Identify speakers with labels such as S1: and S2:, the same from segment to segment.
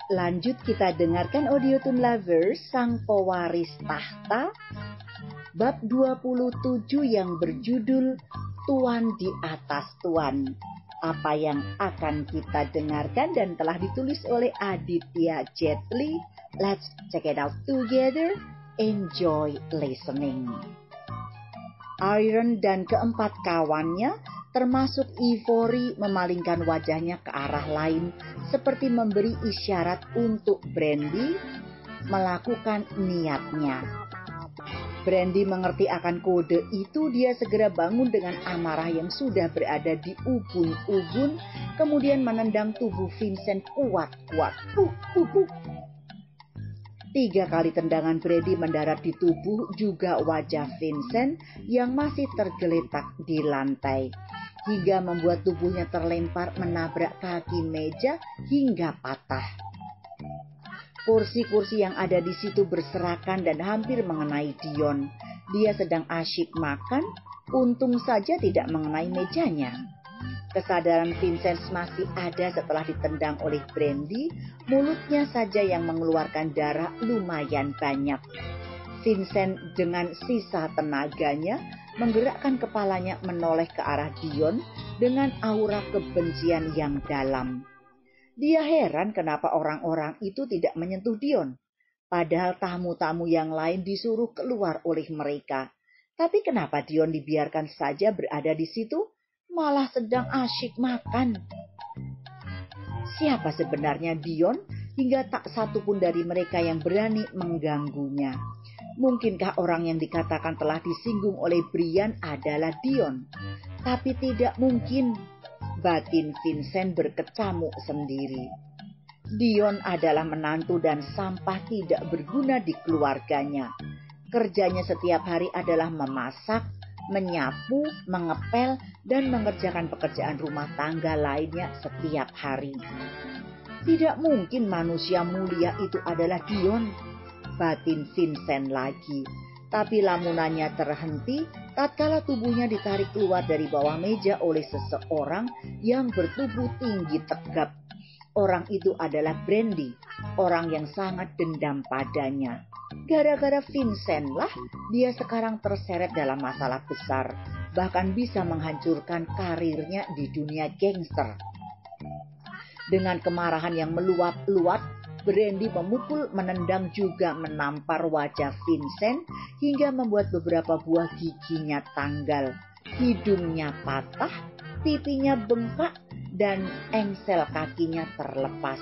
S1: Lanjut kita dengarkan audio Toon Lovers, Sang Pewaris Tahta, bab 27 yang berjudul Tuan di Atas Tuan. Apa yang akan kita dengarkan dan telah ditulis oleh Aditya Jetli. Let's check it out together. Enjoy listening. Iron dan keempat kawannya, termasuk Ivory, memalingkan wajahnya ke arah lain seperti memberi isyarat untuk Brandy melakukan niatnya. Brandy mengerti akan kode itu. Dia segera bangun dengan amarah yang sudah berada di ubun-ubun, kemudian menendang tubuh Vincent kuat-kuat. 3 kali tendangan Brandy mendarat di tubuh juga wajah Vincent yang masih tergeletak di lantai, hingga membuat tubuhnya terlempar menabrak kaki meja hingga patah. Kursi-kursi yang ada di situ berserakan dan hampir mengenai Dion. Dia sedang asyik makan, untung saja tidak mengenai mejanya. Kesadaran Vincent masih ada setelah ditendang oleh Brandy, mulutnya saja yang mengeluarkan darah lumayan banyak. Vincent dengan sisa tenaganya menggerakkan kepalanya menoleh ke arah Dion dengan aura kebencian yang dalam. Dia heran kenapa orang-orang itu tidak menyentuh Dion, padahal tamu-tamu yang lain disuruh keluar oleh mereka. Tapi kenapa Dion dibiarkan saja berada di situ, malah sedang asyik makan? Siapa sebenarnya Dion hingga tak satu pun dari mereka yang berani mengganggunya? Mungkinkah orang yang dikatakan telah disinggung oleh Brian adalah Dion? Tapi tidak mungkin. Batin Vincent berkecamuk sendiri. Dion adalah menantu dan sampah tidak berguna di keluarganya. Kerjanya setiap hari adalah memasak, menyapu, mengepel, dan mengerjakan pekerjaan rumah tangga lainnya setiap hari. Tidak mungkin manusia mulia itu adalah Dion, batin Vincent lagi. Tapi lamunannya terhenti tatkala tubuhnya ditarik keluar dari bawah meja oleh seseorang yang bertubuh tinggi tegap. Orang itu adalah Brandy, orang yang sangat dendam padanya. Gara-gara Vincent lah dia sekarang terseret dalam masalah besar, bahkan bisa menghancurkan karirnya di dunia gangster. Dengan kemarahan yang meluap-luap, Brandy memukul, menendang juga menampar wajah Vincent hingga membuat beberapa buah giginya tanggal, hidungnya patah, pipinya bengkak, dan engsel kakinya terlepas.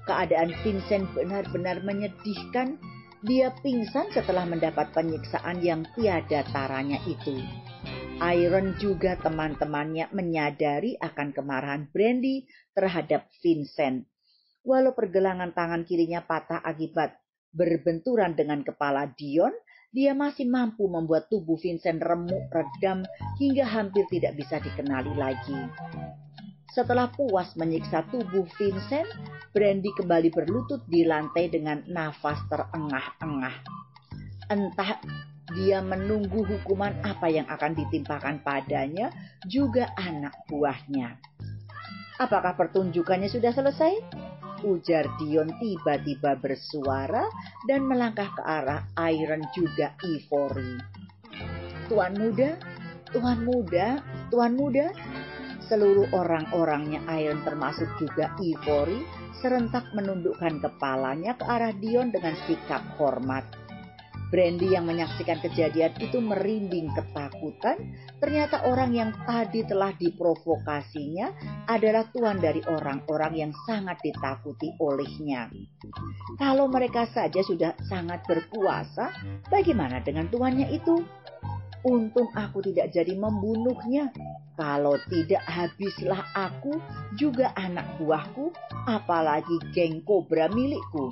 S1: Keadaan Vincent benar-benar menyedihkan. Dia pingsan setelah mendapat penyiksaan yang tiada taranya itu. Iron juga teman-temannya menyadari akan kemarahan Brandy terhadap Vincent. Walau pergelangan tangan kirinya patah akibat berbenturan dengan kepala Dion, dia masih mampu membuat tubuh Vincent remuk redam hingga hampir tidak bisa dikenali lagi. Setelah puas menyiksa tubuh Vincent, Brandy kembali berlutut di lantai dengan nafas terengah-engah. Entah dia menunggu hukuman apa yang akan ditimpakan padanya, juga anak buahnya. Apakah pertunjukannya sudah selesai? Ujar Dion tiba-tiba bersuara dan melangkah ke arah Iron juga Ivory. Tuan muda, tuan muda, tuan muda. Seluruh orang-orangnya Iron termasuk juga Ivory serentak menundukkan kepalanya ke arah Dion dengan sikap hormat. Brandy yang menyaksikan kejadian itu merinding ketakutan. Ternyata orang yang tadi telah diprovokasinya adalah tuan dari orang-orang yang sangat ditakuti olehnya. Kalau mereka saja sudah sangat berkuasa, bagaimana dengan tuannya itu? Untung aku tidak jadi membunuhnya. Kalau tidak, habislah aku, juga anak buahku, apalagi geng kobra milikku.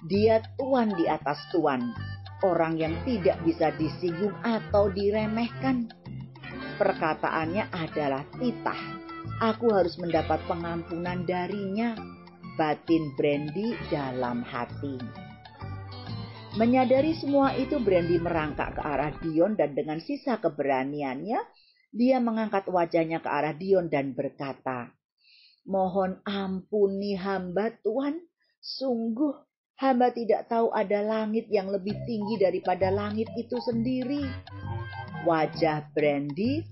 S1: Dia tuan di atas tuan, orang yang tidak bisa disinggung atau diremehkan. Perkataannya adalah titah. Aku harus mendapat pengampunan darinya, batin Brandy dalam hati. Menyadari semua itu, Brandy merangkak ke arah Dion dan dengan sisa keberaniannya, dia mengangkat wajahnya ke arah Dion dan berkata, "Mohon ampuni hamba Tuan, sungguh hamba tidak tahu ada langit yang lebih tinggi daripada langit itu sendiri." Wajah Brandy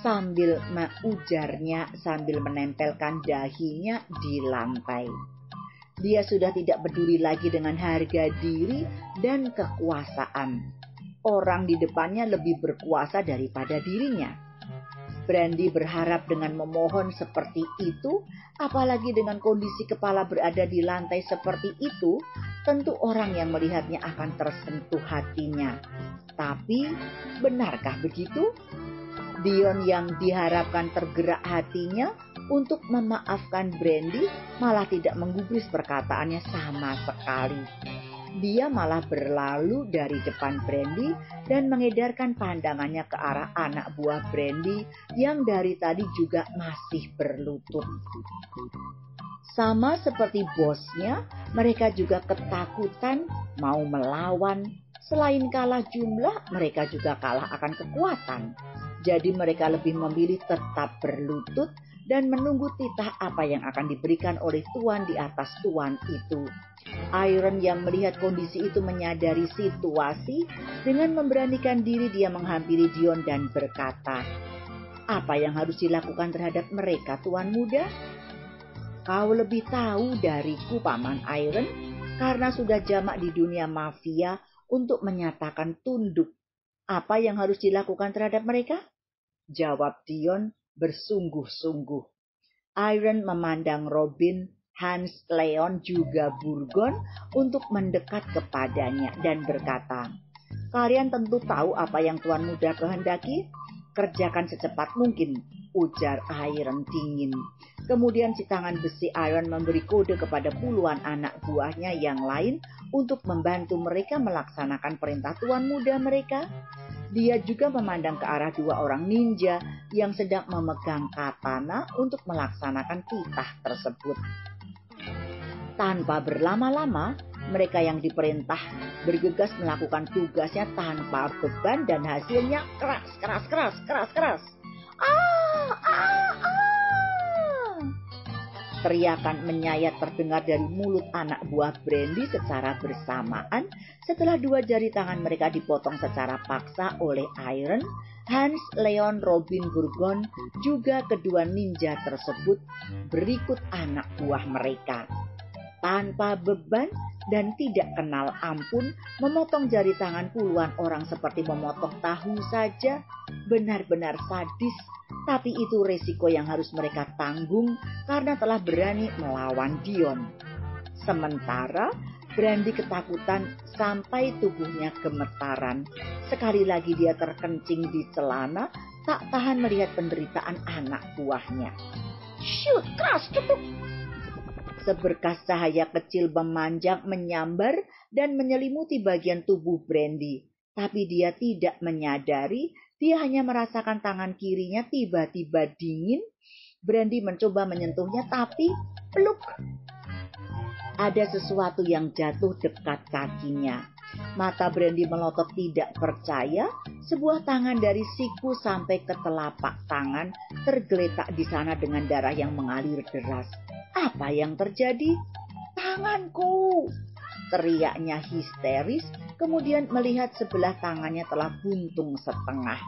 S1: sambil ujarnya sambil menempelkan dahinya di lantai. Dia sudah tidak peduli lagi dengan harga diri dan kekuasaan. Orang di depannya lebih berkuasa daripada dirinya. Brandy berharap dengan memohon seperti itu, apalagi dengan kondisi kepala berada di lantai seperti itu, tentu orang yang melihatnya akan tersentuh hatinya. Tapi, benarkah begitu? Dion yang diharapkan tergerak hatinya untuk memaafkan Brandy malah tidak menggubris perkataannya sama sekali. Dia malah berlalu dari depan Brandy dan mengedarkan pandangannya ke arah anak buah Brandy yang dari tadi juga masih berlutut. Sama seperti bosnya, mereka juga ketakutan mau melawan. Selain kalah jumlah, mereka juga kalah akan kekuatan. Jadi mereka lebih memilih tetap berlutut dan menunggu titah apa yang akan diberikan oleh tuan di atas tuan itu. Iron yang melihat kondisi itu menyadari situasi. Dengan memberanikan diri dia menghampiri Dion dan berkata, "Apa yang harus dilakukan terhadap mereka, tuan muda?" "Kau lebih tahu dariku, Paman Iron, karena sudah jamak di dunia mafia untuk menyatakan tunduk. Apa yang harus dilakukan terhadap mereka?" jawab Dion bersungguh-sungguh. Iron memandang Robin, Hans, Leon, juga Burgon untuk mendekat kepadanya dan berkata, "Kalian tentu tahu apa yang tuan muda kehendaki? Kerjakan secepat mungkin," ujar Iron dingin. Kemudian si tangan besi Iron memberi kode kepada puluhan anak buahnya yang lain untuk membantu mereka melaksanakan perintah tuan muda mereka. Dia juga memandang ke arah dua orang ninja yang sedang memegang katana untuk melaksanakan titah tersebut. Tanpa berlama-lama, mereka yang diperintah bergegas melakukan tugasnya tanpa beban dan hasilnya keras. "Ah, ah, ah!" Teriakan menyayat terdengar dari mulut anak buah Brandy secara bersamaan setelah dua jari tangan mereka dipotong secara paksa oleh Iron. Hans, Leon, Robin, Burgon, juga kedua ninja tersebut berikut anak buah mereka. Tanpa beban dan tidak kenal ampun, memotong jari tangan puluhan orang seperti memotong tahu saja. Benar-benar sadis, tapi itu resiko yang harus mereka tanggung karena telah berani melawan Dion. Sementara Brandy ketakutan sampai tubuhnya gemetaran. Sekali lagi dia terkencing di celana, tak tahan melihat penderitaan anak buahnya. "Shoot, keras, cukup!" Seberkas cahaya kecil memanjang, menyambar, dan menyelimuti bagian tubuh Brandy. Tapi dia tidak menyadari, dia hanya merasakan tangan kirinya tiba-tiba dingin. Brandy mencoba menyentuhnya, tapi pluk! Ada sesuatu yang jatuh dekat kakinya. Mata Brandy melotot tidak percaya. Sebuah tangan dari siku sampai ke telapak tangan tergeletak di sana dengan darah yang mengalir deras. "Apa yang terjadi?" "Tanganku!" teriaknya histeris, kemudian melihat sebelah tangannya telah buntung setengah.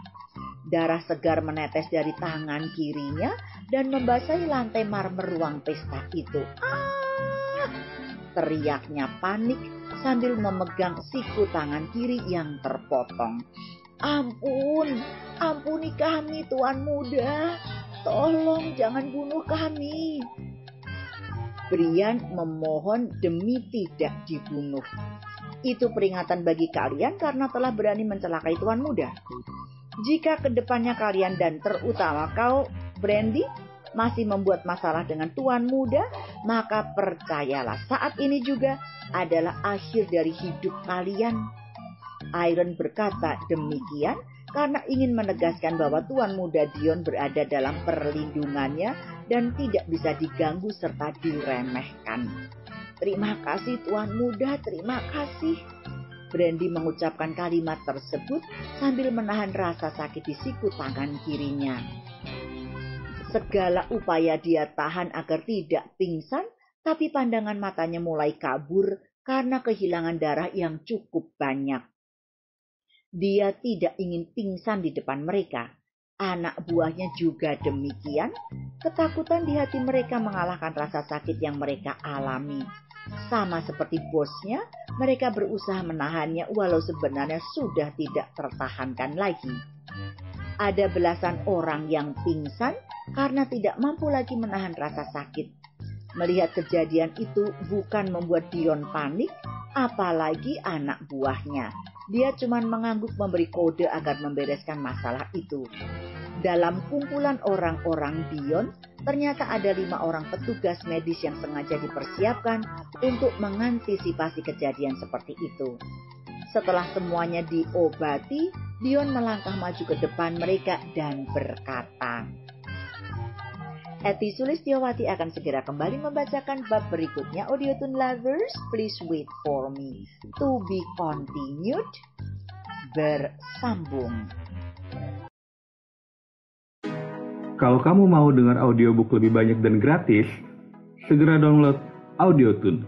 S1: Darah segar menetes dari tangan kirinya dan membasahi lantai marmer ruang pesta itu. "Ah!" teriaknya panik sambil memegang siku tangan kiri yang terpotong. Ampuni kami, tuan muda. Tolong jangan bunuh kami." Brian memohon demi tidak dibunuh. "Itu peringatan bagi kalian karena telah berani mencelakai tuan muda. Jika kedepannya kalian dan terutama kau, Brandy, masih membuat masalah dengan tuan muda, maka percayalah saat ini juga adalah akhir dari hidup kalian." Iron berkata demikian karena ingin menegaskan bahwa tuan muda Dion berada dalam perlindungannya dan tidak bisa diganggu serta diremehkan. "Terima kasih tuan muda, terima kasih." Brandy mengucapkan kalimat tersebut sambil menahan rasa sakit di siku tangan kirinya. Segala upaya dia tahan agar tidak pingsan, tapi pandangan matanya mulai kabur karena kehilangan darah yang cukup banyak. Dia tidak ingin pingsan di depan mereka. Anak buahnya juga demikian. Ketakutan di hati mereka mengalahkan rasa sakit yang mereka alami. Sama seperti bosnya, mereka berusaha menahannya walau sebenarnya sudah tidak tertahankan lagi. Ada belasan orang yang pingsan karena tidak mampu lagi menahan rasa sakit. Melihat kejadian itu bukan membuat Dion panik, apalagi anak buahnya. Dia cuma mengangguk memberi kode agar membereskan masalah itu. Dalam kumpulan orang-orang Dion, ternyata ada 5 orang petugas medis yang sengaja dipersiapkan untuk mengantisipasi kejadian seperti itu. Setelah semuanya diobati, Dion melangkah maju ke depan mereka dan berkata, Eti Sulistyowati akan segera kembali membacakan bab berikutnya. Audiotune lovers, please wait for me. To be continued. Bersambung.
S2: Kalau kamu mau dengar audiobook lebih banyak dan gratis, segera download Audiotune.